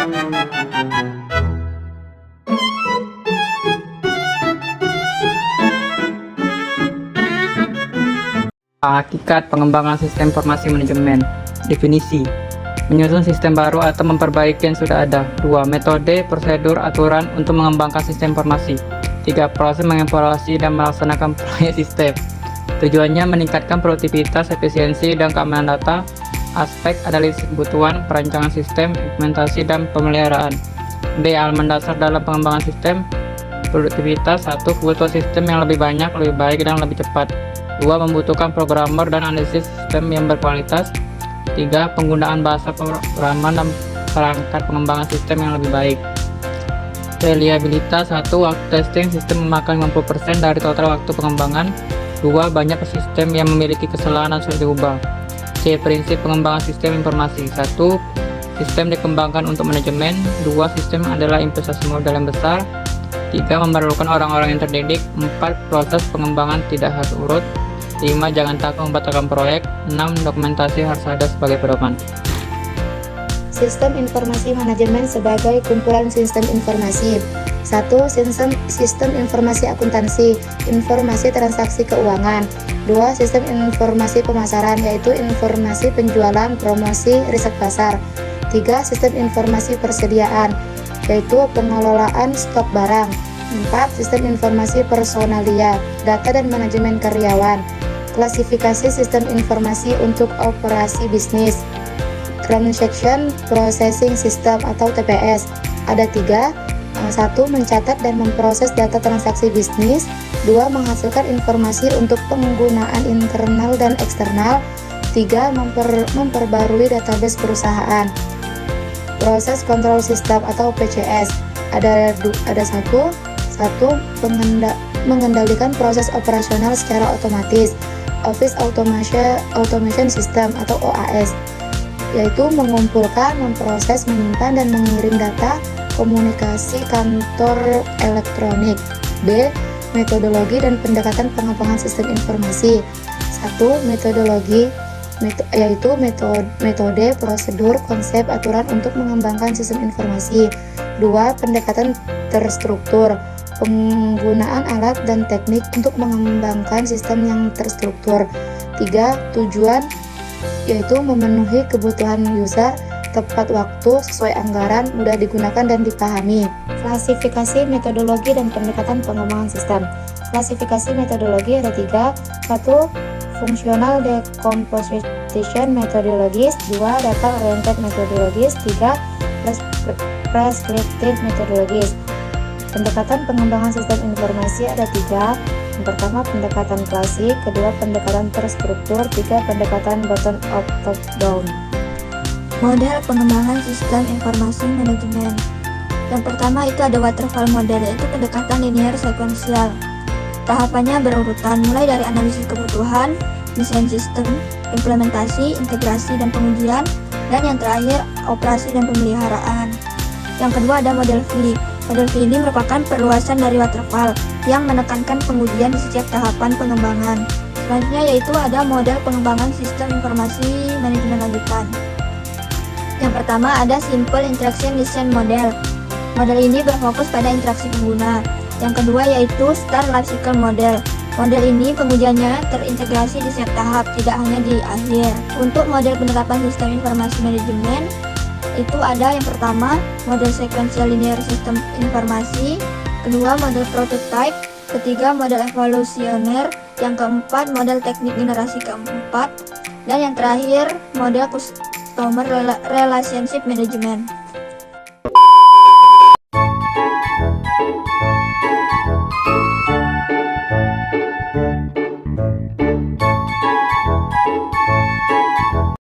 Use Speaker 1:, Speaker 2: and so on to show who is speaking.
Speaker 1: Hakikat pengembangan sistem informasi manajemen. Definisi: menyusun sistem baru atau memperbaiki yang sudah ada. 2. Metode, prosedur, aturan untuk mengembangkan sistem informasi. 3. Proses mengevaluasi dan melaksanakan proyek sistem. Tujuannya meningkatkan produktivitas, efisiensi, dan keamanan data. Aspek analisis kebutuhan, perancangan sistem, implementasi, dan pemeliharaan. D. Elemen dasar dalam pengembangan sistem. Produktivitas. 1. Kebutuhan sistem yang lebih banyak, lebih baik, dan lebih cepat. 2. Membutuhkan programmer dan analisis sistem yang berkualitas. 3. Penggunaan bahasa pemrograman dan perangkat pengembangan sistem yang lebih baik. Reliabilitas. 1. Waktu testing sistem memakan 50% dari total waktu pengembangan. 2. Banyak sistem yang memiliki kesalahan dan sulit diubah. C. Prinsip pengembangan sistem informasi. 1. Sistem dikembangkan untuk manajemen. 2. Sistem adalah investasi modal yang besar. 3. Memerlukan orang-orang yang terdidik. 4. Proses pengembangan tidak harus urut. 5. Jangan takut membatalkan proyek. 6. Dokumentasi harus ada sebagai pedoman.
Speaker 2: Sistem informasi manajemen sebagai kumpulan sistem informasi. 1. Sistem informasi akuntansi, informasi transaksi keuangan. 2. Sistem informasi pemasaran, yaitu informasi penjualan, promosi, riset pasar. 3. Sistem informasi persediaan, yaitu pengelolaan stok barang. 4. Sistem informasi personalia, data dan manajemen karyawan. Klasifikasi sistem informasi untuk operasi bisnis. Transaction Processing System atau TPS ada 3. 1. Mencatat dan memproses data transaksi bisnis. 2. Menghasilkan informasi untuk penggunaan internal dan eksternal. 3. Memperbarui database perusahaan. Proses Control System atau PCS ada 1. Mengendalikan proses operasional secara otomatis. Office Automation System atau OAS, yaitu mengumpulkan, memproses, menyimpan, dan mengirim data komunikasi kantor elektronik. B. Metodologi dan pendekatan pengembangan sistem informasi. 1. Metodologi, yaitu metode, prosedur, konsep, aturan untuk mengembangkan sistem informasi. 2. Pendekatan terstruktur, penggunaan alat dan teknik untuk mengembangkan sistem yang terstruktur. 3. Tujuan, yaitu memenuhi kebutuhan user tepat waktu, sesuai anggaran, mudah digunakan dan dipahami. Klasifikasi metodologi dan pendekatan pengembangan sistem. Klasifikasi metodologi ada 3. 1. Functional Decomposition Methodologies. 2. Data Oriented Methodologies. 3. Prescriptive Methodologies. Pendekatan pengembangan sistem informasi ada 3. Yang pertama, pendekatan klasik. Kedua, pendekatan terstruktur. 3. Pendekatan bottom up top down.
Speaker 3: Model pengembangan sistem informasi manajemen. Yang pertama itu ada waterfall model, yaitu pendekatan linear sekuensial. Tahapannya berurutan, mulai dari analisis kebutuhan, desain sistem, implementasi, integrasi dan pengujian, dan yang terakhir operasi dan pemeliharaan. Yang kedua ada model V. Model V ini merupakan perluasan dari waterfall yang menekankan pengujian di setiap tahapan pengembangan. Selanjutnya yaitu ada model pengembangan sistem informasi manajemen lanjutan. Yang pertama ada Simple Interaction Design Model. Model ini berfokus pada interaksi pengguna. Yang kedua yaitu Star Lifecycle Model. Model ini pengujiannya terintegrasi di setiap tahap, tidak hanya di akhir. Untuk model penerapan sistem informasi manajemen itu ada yang pertama model sequential linear sistem informasi, kedua model prototype, ketiga model evolusioner, yang keempat model teknik generasi keempat, dan yang terakhir model customer relationship management.